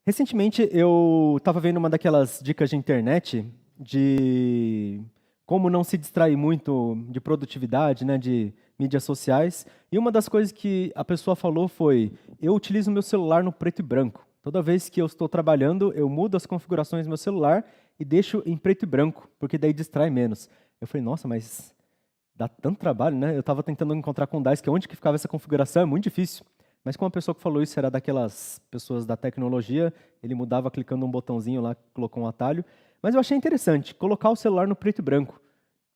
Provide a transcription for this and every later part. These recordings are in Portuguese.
Recentemente eu estava vendo uma daquelas dicas de internet de como não se distrair muito de produtividade, né, de mídias sociais. E uma das coisas que a pessoa falou foi: eu utilizo meu celular no preto e branco. Toda vez que eu estou trabalhando, eu mudo as configurações do meu celular e deixo em preto e branco, porque daí distrai menos. Eu falei: nossa, mas dá tanto trabalho, né? Eu estava tentando encontrar com o DAIS que onde que ficava essa configuração, é muito difícil. Mas como a pessoa que falou isso era daquelas pessoas da tecnologia, ele mudava clicando um botãozinho lá, colocou um atalho. Mas eu achei interessante, colocar o celular no preto e branco.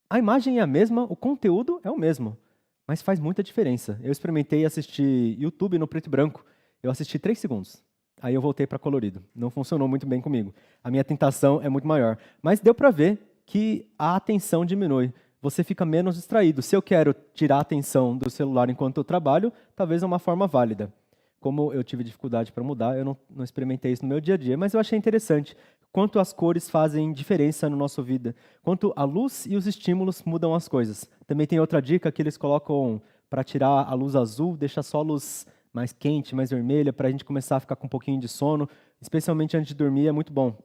A imagem é a mesma, o conteúdo é o mesmo, mas faz muita diferença. Eu experimentei assistir YouTube no preto e branco, eu assisti 3 segundos. Aí eu voltei para colorido. Não funcionou muito bem comigo. A minha tentação é muito maior. Mas deu para ver que a atenção diminui. Você fica menos distraído. Se eu quero tirar a atenção do celular enquanto eu trabalho, talvez é uma forma válida. Como eu tive dificuldade para mudar, eu não experimentei isso no meu dia a dia, mas eu achei interessante quanto as cores fazem diferença na nossa vida, quanto a luz e os estímulos mudam as coisas. Também tem outra dica que eles colocam para tirar a luz azul, deixa só a luz mais quente, mais vermelha, para a gente começar a ficar com um pouquinho de sono, especialmente antes de dormir, é muito bom.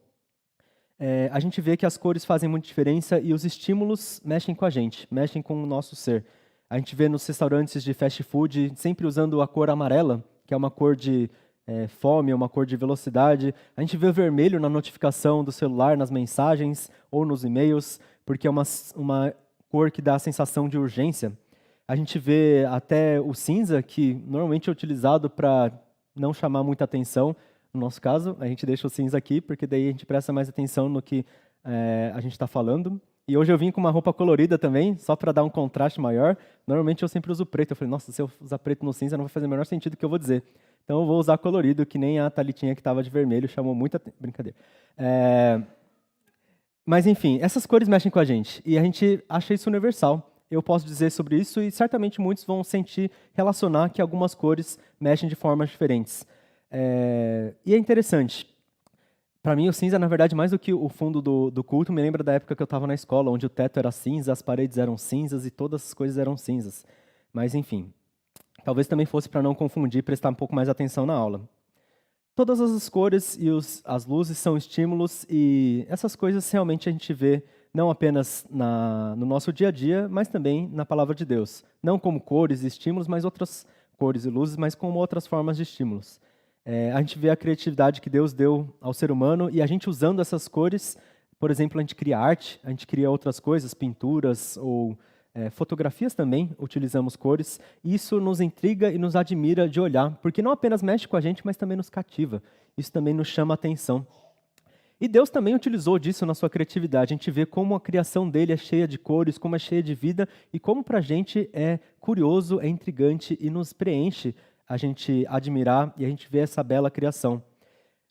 A gente vê que as cores fazem muita diferença e os estímulos mexem com a gente, mexem com o nosso ser. A gente vê nos restaurantes de fast food sempre usando a cor amarela, que é uma cor de fome, uma cor de velocidade. A gente vê o vermelho na notificação do celular, nas mensagens ou nos e-mails, porque é uma cor que dá a sensação de urgência. A gente vê até o cinza, que normalmente é utilizado para não chamar muita atenção. No nosso caso, a gente deixa o cinza aqui, porque daí a gente presta mais atenção no que a gente está falando. E hoje eu vim com uma roupa colorida também, só para dar um contraste maior. Normalmente eu sempre uso preto. Eu falei, nossa, se eu usar preto no cinza não vai fazer o menor sentido o que eu vou dizer. Então eu vou usar colorido, que nem a Thalitinha que estava de vermelho, chamou muita... Brincadeira. Mas enfim, essas cores mexem com a gente. E a gente acha isso universal. Eu posso dizer sobre isso e certamente muitos vão sentir, relacionar que algumas cores mexem de formas diferentes. E é interessante. Para mim, o cinza, na verdade, mais do que o fundo do culto, me lembra da época que eu estava na escola, onde o teto era cinza, as paredes eram cinzas e todas as coisas eram cinzas. Mas, enfim, talvez também fosse para não confundir e prestar um pouco mais atenção na aula. Todas as cores e as luzes são estímulos e essas coisas realmente a gente vê não apenas no nosso dia a dia, mas também na palavra de Deus. Não como cores e estímulos, mas outras cores e luzes, mas como outras formas de estímulos. A gente vê a criatividade que Deus deu ao ser humano e a gente usando essas cores, por exemplo, a gente cria arte, a gente cria outras coisas, pinturas ou fotografias também, utilizamos cores. Isso nos intriga e nos admira de olhar, porque não apenas mexe com a gente, mas também nos cativa. Isso também nos chama a atenção. E Deus também utilizou disso na sua criatividade. A gente vê como a criação dele é cheia de cores, como é cheia de vida, e como para a gente é curioso, é intrigante e nos preenche a gente admirar e a gente ver essa bela criação.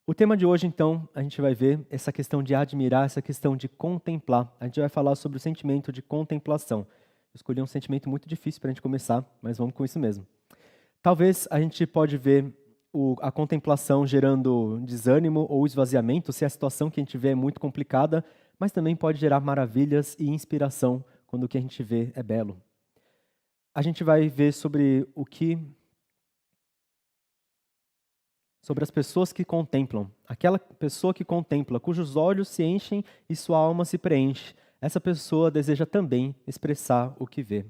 O tema de hoje, então, a gente vai ver essa questão de admirar, essa questão de contemplar. A gente vai falar sobre o sentimento de contemplação. Eu escolhi um sentimento muito difícil para a gente começar, mas vamos com isso mesmo. Talvez a gente pode ver a contemplação gerando desânimo ou esvaziamento, se a situação que a gente vê é muito complicada, mas também pode gerar maravilhas e inspiração quando o que a gente vê é belo. A gente vai ver sobre sobre as pessoas que contemplam. Aquela pessoa que contempla, cujos olhos se enchem e sua alma se preenche. Essa pessoa deseja também expressar o que vê.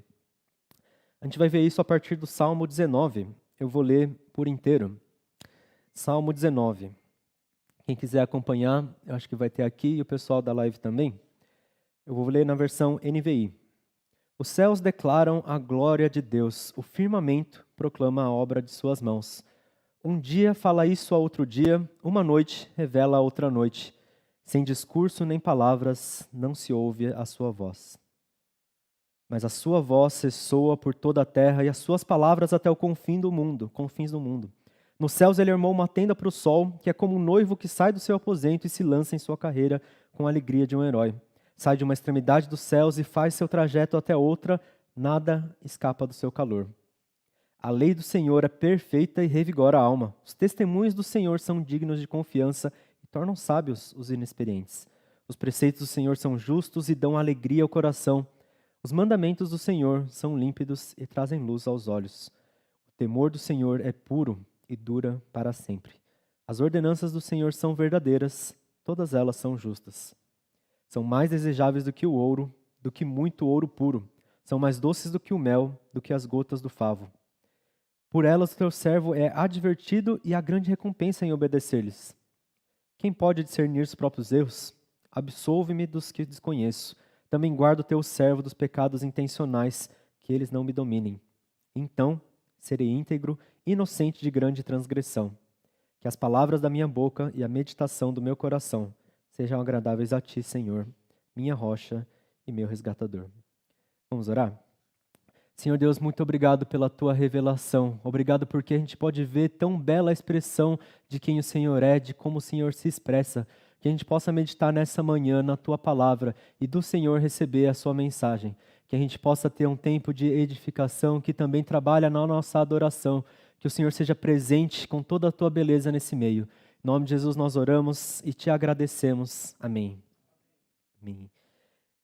A gente vai ver isso a partir do Salmo 19. Eu vou ler por inteiro. Salmo 19. Quem quiser acompanhar, eu acho que vai ter aqui, e o pessoal da live também. Eu vou ler na versão NVI. Os céus declaram a glória de Deus, o firmamento proclama a obra de suas mãos. Um dia fala isso a outro dia, uma noite revela a outra noite. Sem discurso nem palavras, não se ouve a sua voz. Mas a sua voz ressoa por toda a terra e as suas palavras até o confins do mundo. Nos céus ele armou uma tenda para o sol, que é como um noivo que sai do seu aposento e se lança em sua carreira com a alegria de um herói. Sai de uma extremidade dos céus e faz seu trajeto até outra, nada escapa do seu calor. A lei do Senhor é perfeita e revigora a alma. Os testemunhos do Senhor são dignos de confiança e tornam sábios os inexperientes. Os preceitos do Senhor são justos e dão alegria ao coração. Os mandamentos do Senhor são límpidos e trazem luz aos olhos. O temor do Senhor é puro e dura para sempre. As ordenanças do Senhor são verdadeiras, todas elas são justas. São mais desejáveis do que o ouro, do que muito ouro puro. São mais doces do que o mel, do que as gotas do favo. Por elas o teu servo é advertido e há grande recompensa em obedecer-lhes. Quem pode discernir os próprios erros? Absolve-me dos que desconheço. Também guarda o teu servo dos pecados intencionais, que eles não me dominem. Então serei íntegro, inocente de grande transgressão. Que as palavras da minha boca e a meditação do meu coração sejam agradáveis a ti, Senhor, minha rocha e meu resgatador. Vamos orar? Senhor Deus, muito obrigado pela tua revelação. Obrigado porque a gente pode ver tão bela a expressão de quem o Senhor é, de como o Senhor se expressa. Que a gente possa meditar nessa manhã na tua palavra e do Senhor receber a sua mensagem. Que a gente possa ter um tempo de edificação que também trabalha na nossa adoração. Que o Senhor seja presente com toda a tua beleza nesse meio. Em nome de Jesus nós oramos e te agradecemos. Amém. Amém.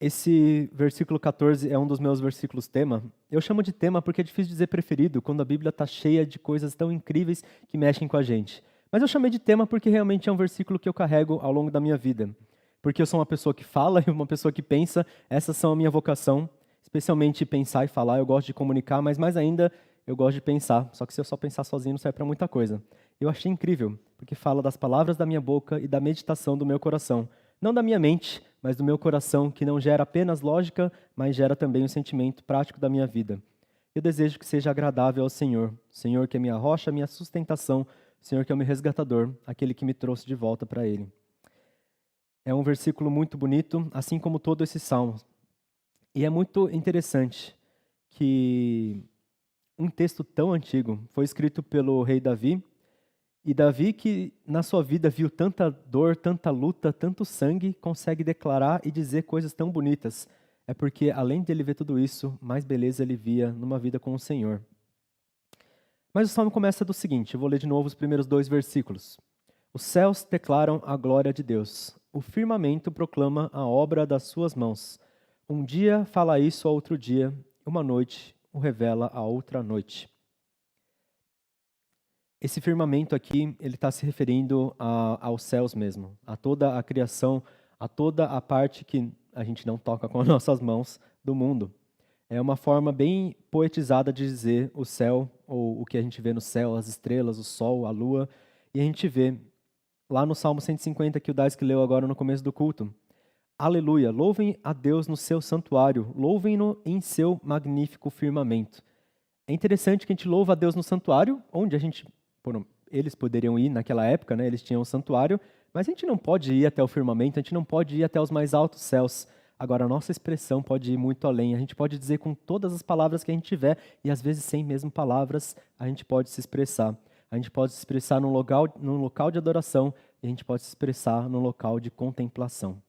Esse versículo 14 é um dos meus versículos tema. Eu chamo de tema porque é difícil dizer preferido, quando a Bíblia está cheia de coisas tão incríveis que mexem com a gente. Mas eu chamei de tema porque realmente é um versículo que eu carrego ao longo da minha vida. Porque eu sou uma pessoa que fala e uma pessoa que pensa, essas são a minha vocação, especialmente pensar e falar. Eu gosto de comunicar, mas mais ainda, eu gosto de pensar. Só que se eu só pensar sozinho não serve para muita coisa. Eu achei incrível, porque fala das palavras da minha boca e da meditação do meu coração. Não da minha mente, mas do meu coração, que não gera apenas lógica, mas gera também um sentimento prático da minha vida. Eu desejo que seja agradável ao Senhor, Senhor que é minha rocha, minha sustentação, Senhor que é o meu resgatador, aquele que me trouxe de volta para Ele. É um versículo muito bonito, assim como todo esse salmo. E é muito interessante que um texto tão antigo foi escrito pelo rei Davi, e Davi, que na sua vida viu tanta dor, tanta luta, tanto sangue, consegue declarar e dizer coisas tão bonitas. É porque, além de ele ver tudo isso, mais beleza ele via numa vida com o Senhor. Mas o salmo começa do seguinte, eu vou ler de novo os primeiros 2 versículos. Os céus declaram a glória de Deus. O firmamento proclama a obra das suas mãos. Um dia fala isso a outro dia, uma noite o revela a outra noite. Esse firmamento aqui, ele está se referindo aos céus mesmo, a toda a criação, a toda a parte que a gente não toca com as nossas mãos do mundo. É uma forma bem poetizada de dizer o céu, ou o que a gente vê no céu, as estrelas, o sol, a lua. E a gente vê lá no Salmo 150 que o Daisky leu agora no começo do culto. Aleluia, louvem a Deus no seu santuário, louvem-no em seu magnífico firmamento. É interessante que a gente louva a Deus no santuário, onde eles poderiam ir naquela época, né? Eles tinham um santuário, mas a gente não pode ir até o firmamento, a gente não pode ir até os mais altos céus. Agora, a nossa expressão pode ir muito além. A gente pode dizer com todas as palavras que a gente tiver, e às vezes sem mesmo palavras, a gente pode se expressar. A gente pode se expressar num local de adoração, e a gente pode se expressar num local de contemplação.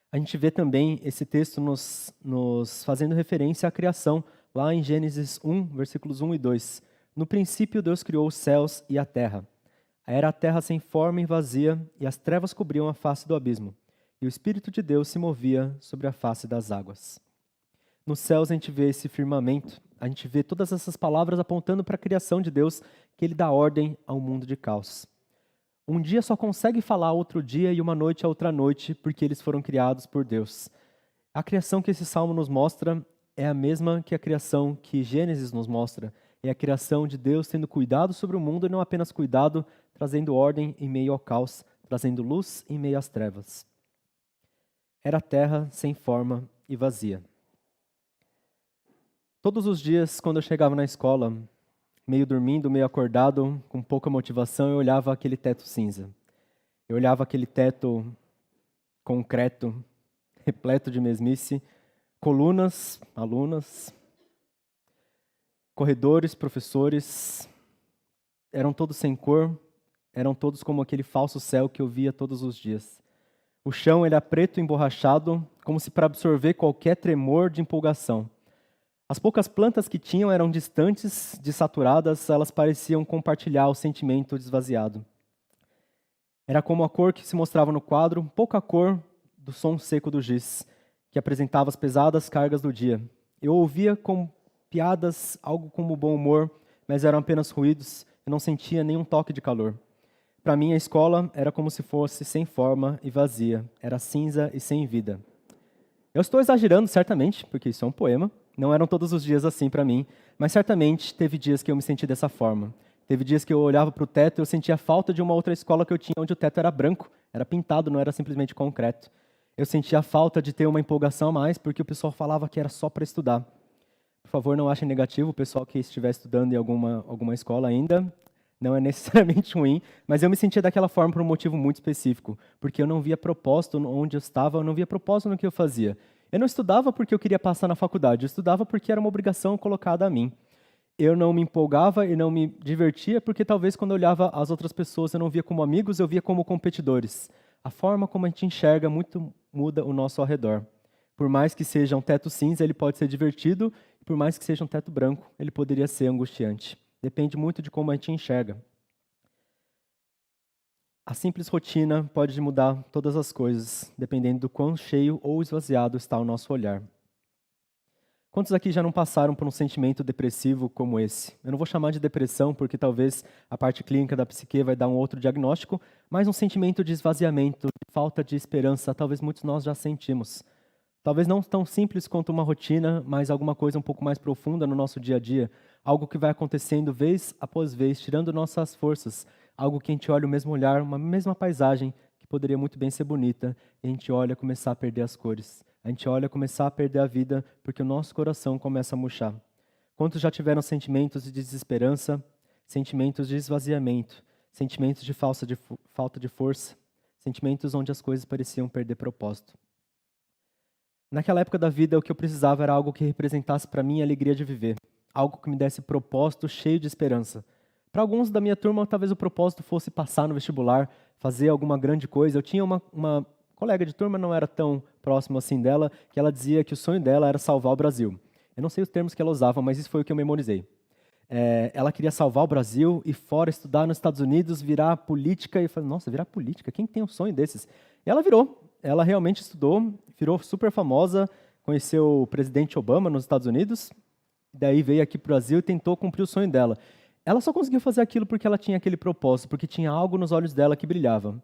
A gente vê também esse texto nos fazendo referência à criação, lá em Gênesis 1, versículos 1 e 2. No princípio, Deus criou os céus e a terra. Era a terra sem forma e vazia, e as trevas cobriam a face do abismo. E o Espírito de Deus se movia sobre a face das águas. Nos céus a gente vê esse firmamento, a gente vê todas essas palavras apontando para a criação de Deus, que Ele dá ordem ao mundo de caos. Um dia só consegue falar outro dia e uma noite a outra noite, porque eles foram criados por Deus. A criação que esse salmo nos mostra é a mesma que a criação que Gênesis nos mostra. É a criação de Deus tendo cuidado sobre o mundo e não apenas cuidado, trazendo ordem em meio ao caos, trazendo luz em meio às trevas. Era a terra sem forma e vazia. Todos os dias, quando eu chegava na escola, meio dormindo, meio acordado, com pouca motivação, eu olhava aquele teto cinza. Eu olhava aquele teto concreto, repleto de mesmice, colunas, alunas, corredores, professores, eram todos sem cor, eram todos como aquele falso céu que eu via todos os dias. O chão era preto emborrachado, como se para absorver qualquer tremor de empolgação. As poucas plantas que tinham eram distantes, dessaturadas, elas pareciam compartilhar o sentimento desvaziado. Era como a cor que se mostrava no quadro, pouca cor do som seco do giz, que apresentava as pesadas cargas do dia. Eu ouvia com piadas, algo como bom humor, mas eram apenas ruídos, eu não sentia nenhum toque de calor. para mim, a escola era como se fosse sem forma e vazia, era cinza e sem vida. Eu estou exagerando, certamente, porque isso é um poema. Não eram todos os dias assim para mim, mas certamente teve dias que eu me senti dessa forma. Teve dias que eu olhava para o teto e eu sentia falta de uma outra escola que eu tinha, onde o teto era branco, era pintado, não era simplesmente concreto. Eu sentia falta de ter uma empolgação a mais, porque o pessoal falava que era só para estudar. Por favor, não achem negativo o pessoal que estiver estudando em alguma escola ainda. Não é necessariamente ruim, mas eu me sentia daquela forma por um motivo muito específico, porque eu não via propósito onde eu estava, eu não via propósito no que eu fazia. Eu não estudava porque eu queria passar na faculdade, eu estudava porque era uma obrigação colocada a mim. Eu não me empolgava e não me divertia porque talvez quando eu olhava as outras pessoas eu não via como amigos, eu via como competidores. A forma como a gente enxerga muito muda o nosso ao redor. Por mais que seja um teto cinza, ele pode ser divertido, e por mais que seja um teto branco, ele poderia ser angustiante. Depende muito de como a gente enxerga. A simples rotina pode mudar todas as coisas, dependendo do quão cheio ou esvaziado está o nosso olhar. Quantos aqui já não passaram por um sentimento depressivo como esse? Eu não vou chamar de depressão, porque talvez a parte clínica da psique vai dar um outro diagnóstico, mas um sentimento de esvaziamento, de falta de esperança, talvez muitos de nós já sentimos. Talvez não tão simples quanto uma rotina, mas alguma coisa um pouco mais profunda no nosso dia a dia. Algo que vai acontecendo vez após vez, tirando nossas forças. Algo que a gente olha o mesmo olhar, uma mesma paisagem, que poderia muito bem ser bonita, e a gente olha começar a perder as cores. A gente olha começar a perder a vida, porque o nosso coração começa a murchar. Quantos já tiveram sentimentos de desesperança, sentimentos de esvaziamento, sentimentos de falta de força, sentimentos onde as coisas pareciam perder propósito? Naquela época da vida, o que eu precisava era algo que representasse para mim a alegria de viver. Algo que me desse propósito cheio de esperança. Para alguns da minha turma, talvez o propósito fosse passar no vestibular, fazer alguma grande coisa. Eu tinha uma colega de turma, não era tão próximo assim dela, que ela dizia que o sonho dela era salvar o Brasil. Eu não sei os termos que ela usava, mas isso foi o que eu memorizei. Ela queria salvar o Brasil e fora estudar nos Estados Unidos, virar política. E eu falei, nossa, virar política? Quem tem um sonho desses? E ela virou. Ela realmente estudou, virou super famosa, conheceu o presidente Obama nos Estados Unidos, daí veio aqui para o Brasil e tentou cumprir o sonho dela. Ela só conseguiu fazer aquilo porque ela tinha aquele propósito, porque tinha algo nos olhos dela que brilhava.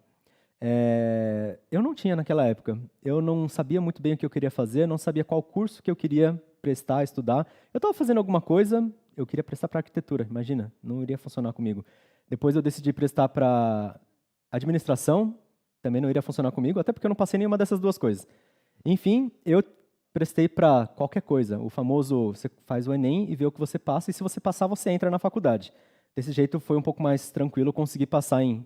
Eu não tinha naquela época. Eu não sabia muito bem o que eu queria fazer, não sabia qual curso que eu queria prestar, estudar. Eu estava fazendo alguma coisa, eu queria prestar para arquitetura, imagina, não iria funcionar comigo. Depois eu decidi prestar para administração, também não iria funcionar comigo, até porque eu não passei nenhuma dessas duas coisas. Enfim, eu prestei para qualquer coisa. O famoso, você faz o Enem e vê o que você passa, e se você passar, você entra na faculdade. Desse jeito foi um pouco mais tranquilo, eu consegui passar em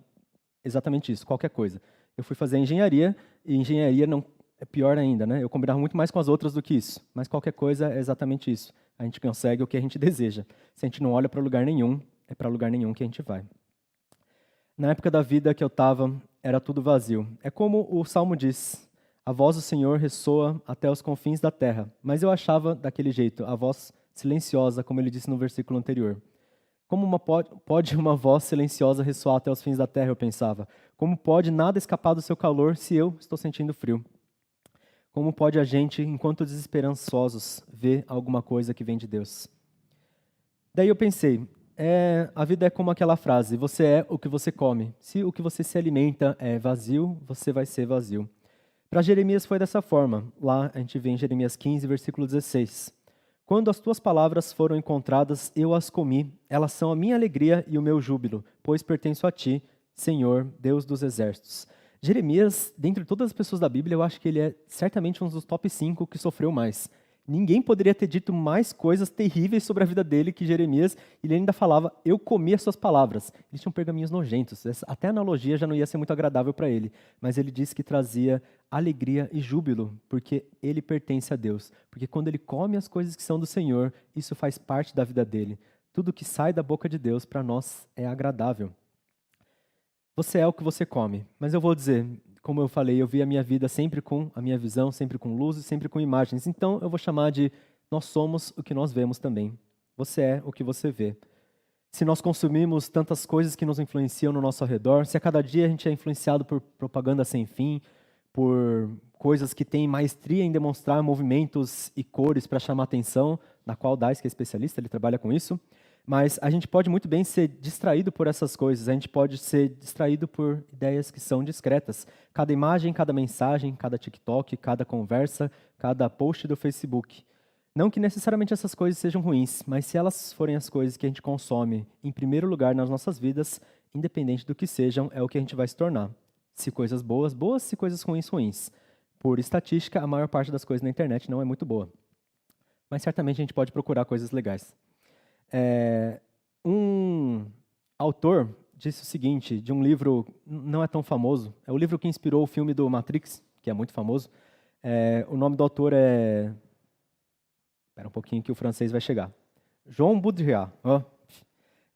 exatamente isso, qualquer coisa. Eu fui fazer engenharia, e engenharia não é pior ainda, né? Eu combinava muito mais com as outras do que isso, mas qualquer coisa é exatamente isso. A gente consegue o que a gente deseja. Se a gente não olha para lugar nenhum, é para lugar nenhum que a gente vai. Na época da vida que eu estava, era tudo vazio. É como o Salmo diz, a voz do Senhor ressoa até os confins da terra. Mas eu achava daquele jeito, a voz silenciosa, como ele disse no versículo anterior. Como pode uma voz silenciosa ressoar até os fins da terra, eu pensava? Como pode nada escapar do seu calor se eu estou sentindo frio? Como pode a gente, enquanto desesperançosos, ver alguma coisa que vem de Deus? Daí eu pensei, a vida é como aquela frase, você é o que você come. Se o que você se alimenta é vazio, você vai ser vazio. Para Jeremias foi dessa forma. Lá a gente vê em Jeremias 15, versículo 16. Quando as tuas palavras foram encontradas, eu as comi. Elas são a minha alegria e o meu júbilo, pois pertenço a ti, Senhor, Deus dos exércitos. Jeremias, dentre todas as pessoas da Bíblia, eu acho que ele é certamente um dos top 5 que sofreu mais. Ninguém poderia ter dito mais coisas terríveis sobre a vida dele que Jeremias, e ele ainda falava, eu comi as suas palavras. Eles tinham pergaminhos nojentos, até a analogia já não ia ser muito agradável para ele, mas ele disse que trazia alegria e júbilo, porque ele pertence a Deus. Porque quando ele come as coisas que são do Senhor, isso faz parte da vida dele. Tudo que sai da boca de Deus, para nós, é agradável. Você é o que você come, mas eu vou dizer, como eu falei, eu vi a minha vida sempre com a minha visão, sempre com luz e sempre com imagens. Então, eu vou chamar de nós somos o que nós vemos também. Você é o que você vê. Se nós consumimos tantas coisas que nos influenciam no nosso redor, se a cada dia a gente é influenciado por propaganda sem fim, por coisas que têm maestria em demonstrar movimentos e cores para chamar atenção, na qual Dais, que é especialista, ele trabalha com isso. Mas a gente pode muito bem ser distraído por essas coisas, a gente pode ser distraído por ideias que são discretas. Cada imagem, cada mensagem, cada TikTok, cada conversa, cada post do Facebook. Não que necessariamente essas coisas sejam ruins, mas se elas forem as coisas que a gente consome em primeiro lugar nas nossas vidas, independente do que sejam, é o que a gente vai se tornar. Se coisas boas, boas, se coisas ruins, ruins. Por estatística, a maior parte das coisas na internet não é muito boa. Mas certamente a gente pode procurar coisas legais. Um autor disse o seguinte, de um livro não é tão famoso, é o livro que inspirou o filme do Matrix, que é muito famoso. O nome do autor é... Espera um pouquinho que o francês vai chegar. Jean Baudrillard.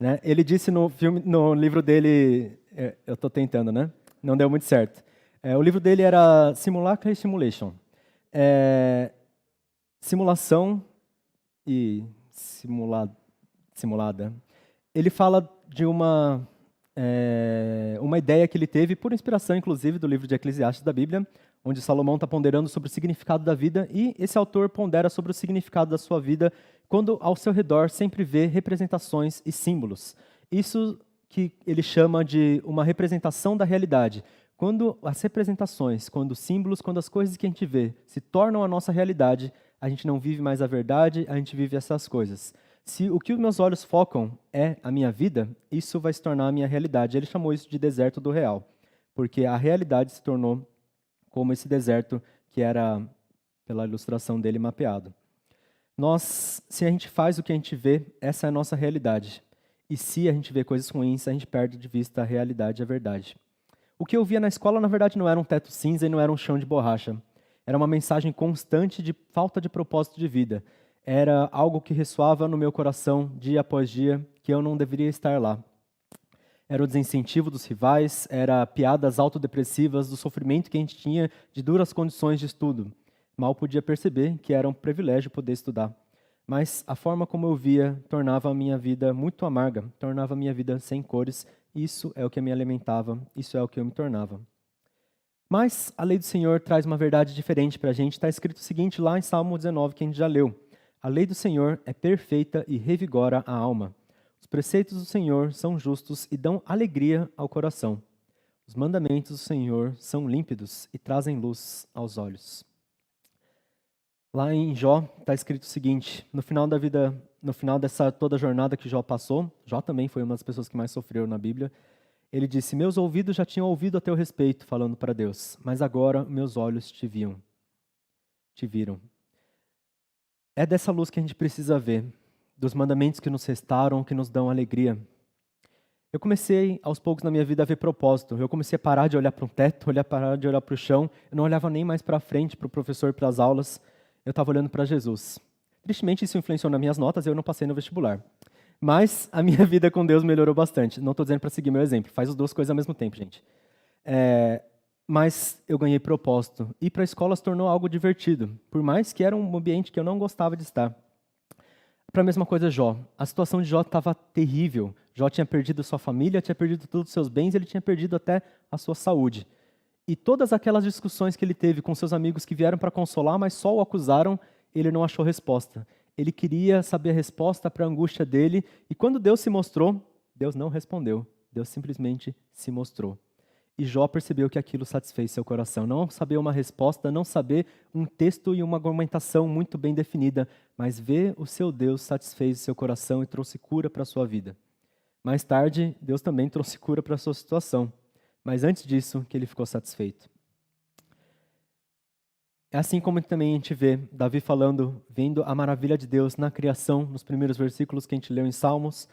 Né? Ele disse no livro dele... eu estou tentando, né? Não deu muito certo. O livro dele era Simulacra e Simulation. Simulação e simulada. Ele fala de uma ideia que ele teve, por inspiração, inclusive, do livro de Eclesiastes da Bíblia, onde Salomão está ponderando sobre o significado da vida, e esse autor pondera sobre o significado da sua vida quando ao seu redor sempre vê representações e símbolos. Isso que ele chama de uma representação da realidade. Quando as representações, quando os símbolos, quando as coisas que a gente vê se tornam a nossa realidade, a gente não vive mais a verdade, a gente vive essas coisas. Se o que os meus olhos focam é a minha vida, isso vai se tornar a minha realidade. Ele chamou isso de deserto do real, porque a realidade se tornou como esse deserto que era, pela ilustração dele, mapeado. Se a gente faz o que a gente vê, essa é a nossa realidade. E se a gente vê coisas ruins, a gente perde de vista a realidade e a verdade. O que eu via na escola, na verdade, não era um teto cinza e não era um chão de borracha. Era uma mensagem constante de falta de propósito de vida. Era algo que ressoava no meu coração dia após dia, que eu não deveria estar lá. Era o desincentivo dos rivais, era piadas autodepressivas do sofrimento que a gente tinha de duras condições de estudo. Mal podia perceber que era um privilégio poder estudar. Mas a forma como eu via tornava a minha vida muito amarga, tornava a minha vida sem cores. Isso é o que me alimentava, isso é o que eu me tornava. Mas a lei do Senhor traz uma verdade diferente para a gente. Está escrito o seguinte lá em Salmo 19, que a gente já leu. A lei do Senhor é perfeita e revigora a alma. Os preceitos do Senhor são justos e dão alegria ao coração. Os mandamentos do Senhor são límpidos e trazem luz aos olhos. Lá em Jó está escrito o seguinte, no final da vida, no final dessa toda jornada que Jó passou, Jó também foi uma das pessoas que mais sofreu na Bíblia, ele disse, meus ouvidos já tinham ouvido a teu respeito, falando para Deus, mas agora meus olhos te viram. É dessa luz que a gente precisa ver, dos mandamentos que nos restaram, que nos dão alegria. Eu comecei, aos poucos na minha vida, a ver propósito. Eu comecei a parar de olhar para um teto, parar de olhar para o chão. Eu não olhava nem mais para frente, para o professor, para as aulas. Eu estava olhando para Jesus. Tristemente, isso influenciou nas minhas notas e eu não passei no vestibular. Mas a minha vida com Deus melhorou bastante. Não estou dizendo para seguir meu exemplo. Faz as duas coisas ao mesmo tempo, gente. Mas eu ganhei propósito. Ir para a escola se tornou algo divertido. Por mais que era um ambiente que eu não gostava de estar. Para a mesma coisa, Jó. A situação de Jó estava terrível. Jó tinha perdido sua família, tinha perdido todos os seus bens, ele tinha perdido até a sua saúde. E todas aquelas discussões que ele teve com seus amigos que vieram para consolar, mas só o acusaram, ele não achou resposta. Ele queria saber a resposta para a angústia dele, e quando Deus se mostrou, Deus não respondeu. Deus simplesmente se mostrou. E Jó percebeu que aquilo satisfez seu coração. Não saber uma resposta, não saber um texto e uma argumentação muito bem definida, mas ver o seu Deus satisfez seu coração e trouxe cura para a sua vida. Mais tarde, Deus também trouxe cura para a sua situação. Mas antes disso, que ele ficou satisfeito. É assim como também a gente vê Davi falando, vendo a maravilha de Deus na criação, nos primeiros versículos que a gente leu em Salmos,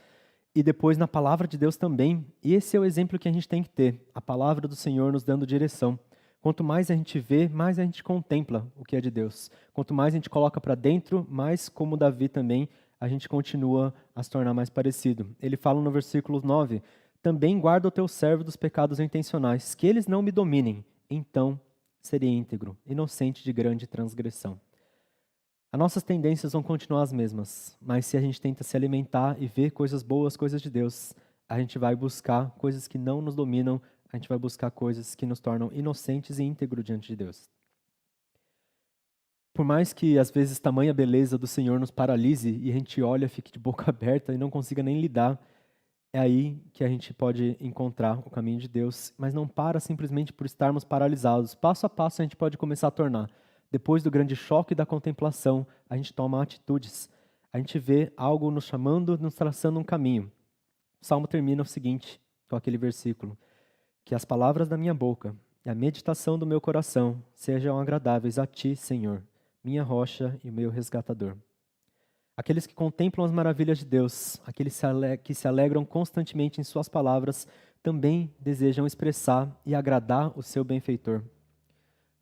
e depois na palavra de Deus também. E esse é o exemplo que a gente tem que ter, a palavra do Senhor nos dando direção. Quanto mais a gente vê, mais a gente contempla o que é de Deus. Quanto mais a gente coloca para dentro, mais como Davi também, a gente continua a se tornar mais parecido. Ele fala no versículo 9, também guarda o teu servo dos pecados intencionais, que eles não me dominem, então serei íntegro, inocente de grande transgressão. As nossas tendências vão continuar as mesmas, mas se a gente tenta se alimentar e ver coisas boas, coisas de Deus, a gente vai buscar coisas que não nos dominam, a gente vai buscar coisas que nos tornam inocentes e íntegros diante de Deus. por mais que às vezes tamanha beleza do Senhor nos paralise e a gente olha, fique de boca aberta e não consiga nem lidar, é aí que a gente pode encontrar o caminho de Deus, mas não para simplesmente por estarmos paralisados. Passo a passo a gente pode começar a tornar. Depois do grande choque da contemplação, a gente toma atitudes. A gente vê algo nos chamando, nos traçando um caminho. O Salmo termina o seguinte, com aquele versículo: que as palavras da minha boca e a meditação do meu coração sejam agradáveis a Ti, Senhor, minha rocha e o meu resgatador. Aqueles que contemplam as maravilhas de Deus, aqueles que se alegram constantemente em suas palavras, também desejam expressar e agradar o seu benfeitor.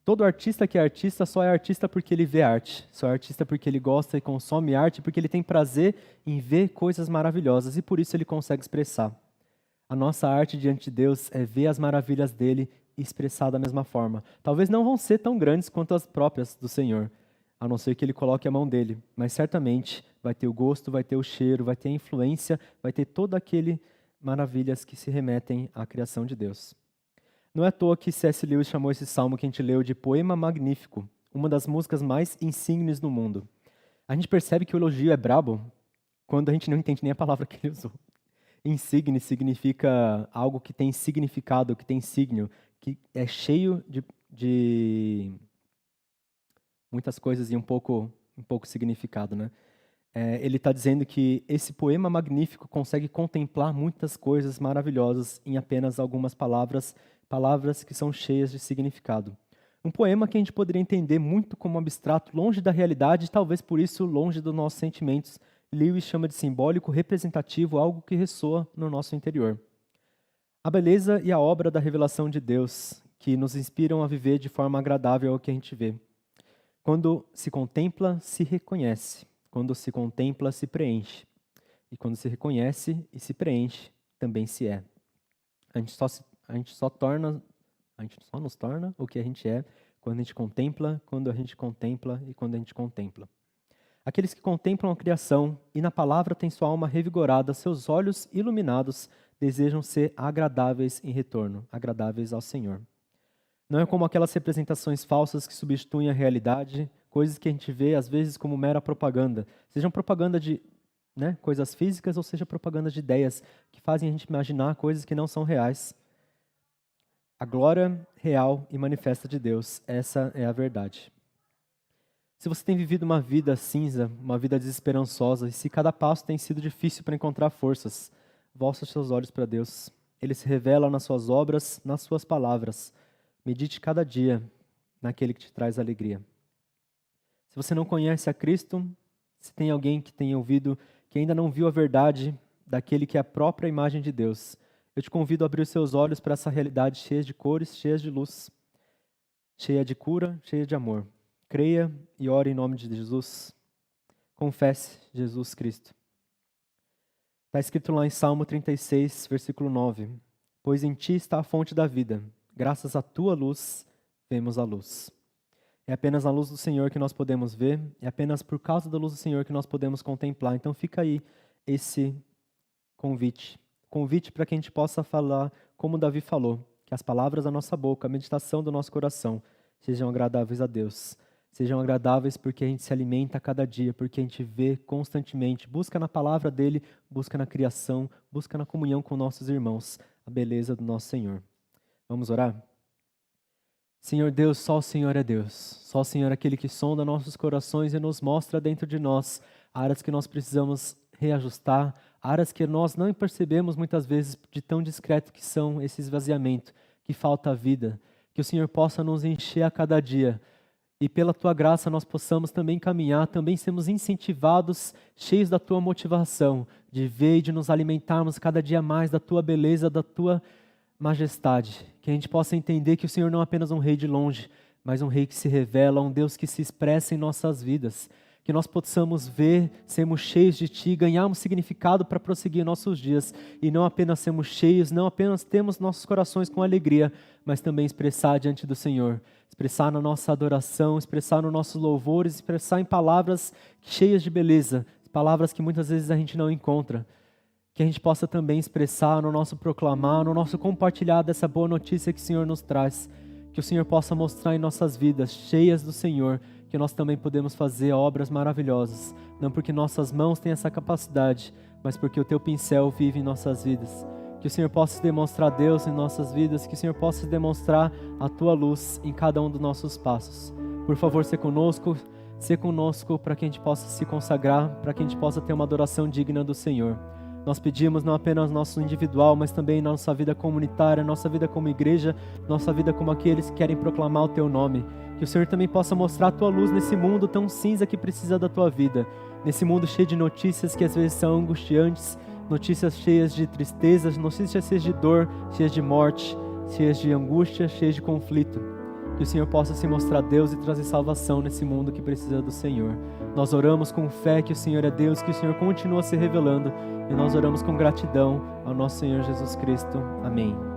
Todo artista que é artista só é artista porque ele vê arte, só é artista porque ele gosta e consome arte, porque ele tem prazer em ver coisas maravilhosas e por isso ele consegue expressar. A nossa arte diante de Deus é ver as maravilhas dele e expressar da mesma forma. Talvez não vão ser tão grandes quanto as próprias do Senhor, a não ser que ele coloque a mão dele, mas certamente vai ter o gosto, vai ter o cheiro, vai ter a influência, vai ter todo aquele maravilhas que se remetem à criação de Deus. Não é à toa que C.S. Lewis chamou esse salmo que a gente leu de poema magnífico, uma das músicas mais insígnes do mundo. A gente percebe que o elogio é brabo quando a gente não entende nem a palavra que ele usou. Insigne significa algo que tem significado, que tem signo, que é cheio de muitas coisas e um pouco significado, né? Ele está dizendo que esse poema magnífico consegue contemplar muitas coisas maravilhosas em apenas algumas palavras, palavras que são cheias de significado. Um poema que a gente poderia entender muito como abstrato, longe da realidade, talvez por isso longe dos nossos sentimentos. Lewis chama de simbólico, representativo, algo que ressoa no nosso interior. A beleza e a obra da revelação de Deus, que nos inspiram a viver de forma agradável ao que a gente vê. Quando se contempla, se reconhece. Quando se contempla, se preenche. E quando se reconhece e se preenche, também se é. A gente só nos torna o que a gente é quando a gente contempla, quando a gente contempla e quando a gente contempla. Aqueles que contemplam a criação e na palavra têm sua alma revigorada, seus olhos iluminados, desejam ser agradáveis em retorno, agradáveis ao Senhor. Não é como aquelas representações falsas que substituem a realidade, coisas que a gente vê às vezes como mera propaganda. Sejam propaganda de coisas físicas ou seja propaganda de ideias que fazem a gente imaginar coisas que não são reais. A glória real e manifesta de Deus, essa é a verdade. Se você tem vivido uma vida cinza, uma vida desesperançosa, e se cada passo tem sido difícil para encontrar forças, volte os seus olhos para Deus. Ele se revela nas suas obras, nas suas palavras. Medite cada dia naquele que te traz alegria. Se você não conhece a Cristo, se tem alguém que tem ouvido, que ainda não viu a verdade daquele que é a própria imagem de Deus, eu te convido a abrir os seus olhos para essa realidade cheia de cores, cheia de luz, cheia de cura, cheia de amor. Creia e ore em nome de Jesus. Confesse Jesus Cristo. Está escrito lá em Salmo 36, versículo 9. Pois em ti está a fonte da vida. Graças à tua luz, vemos a luz. É apenas na luz do Senhor que nós podemos ver. É apenas por causa da luz do Senhor que nós podemos contemplar. Então fica aí esse convite. Convite para que a gente possa falar como Davi falou. Que as palavras da nossa boca, a meditação do nosso coração sejam agradáveis a Deus. Sejam agradáveis porque a gente se alimenta a cada dia, porque a gente vê constantemente, busca na palavra dele, busca na criação, busca na comunhão com nossos irmãos, a beleza do nosso Senhor. Vamos orar? Senhor Deus, só o Senhor é Deus. Só o Senhor é aquele que sonda nossos corações e nos mostra dentro de nós áreas que nós precisamos reajustar, áreas que nós não percebemos muitas vezes de tão discreto que são esse esvaziamento, que falta a vida. Que o Senhor possa nos encher a cada dia. E pela Tua graça nós possamos também caminhar, também sermos incentivados, cheios da Tua motivação, de ver e de nos alimentarmos cada dia mais da Tua beleza, da Tua majestade. Que a gente possa entender que o Senhor não é apenas um rei de longe, mas um rei que se revela, um Deus que se expressa em nossas vidas. Que nós possamos ver, sermos cheios de Ti, ganharmos significado para prosseguir nossos dias. E não apenas sermos cheios, não apenas temos nossos corações com alegria, mas também expressar diante do Senhor. Expressar na nossa adoração, expressar nos nossos louvores, expressar em palavras cheias de beleza. Palavras que muitas vezes a gente não encontra. Que a gente possa também expressar no nosso proclamar, no nosso compartilhar dessa boa notícia que o Senhor nos traz. Que que o Senhor possa mostrar em nossas vidas, cheias do Senhor, que nós também podemos fazer obras maravilhosas, não porque nossas mãos têm essa capacidade, mas porque o Teu pincel vive em nossas vidas. Que o Senhor possa demonstrar Deus em nossas vidas, que o Senhor possa demonstrar a Tua luz em cada um dos nossos passos. Por favor, se conosco para que a gente possa se consagrar, para que a gente possa ter uma adoração digna do Senhor. Nós pedimos não apenas nosso individual, mas também nossa vida comunitária, nossa vida como igreja, nossa vida como aqueles que querem proclamar o Teu nome. Que o Senhor também possa mostrar a Tua luz nesse mundo tão cinza que precisa da Tua vida. Nesse mundo cheio de notícias que às vezes são angustiantes, notícias cheias de tristeza, notícias cheias de dor, cheias de morte, cheias de angústia, cheias de conflito. Que o Senhor possa se mostrar Deus e trazer salvação nesse mundo que precisa do Senhor. Nós oramos com fé que o Senhor é Deus, que o Senhor continua se revelando, e nós oramos com gratidão ao nosso Senhor Jesus Cristo. Amém.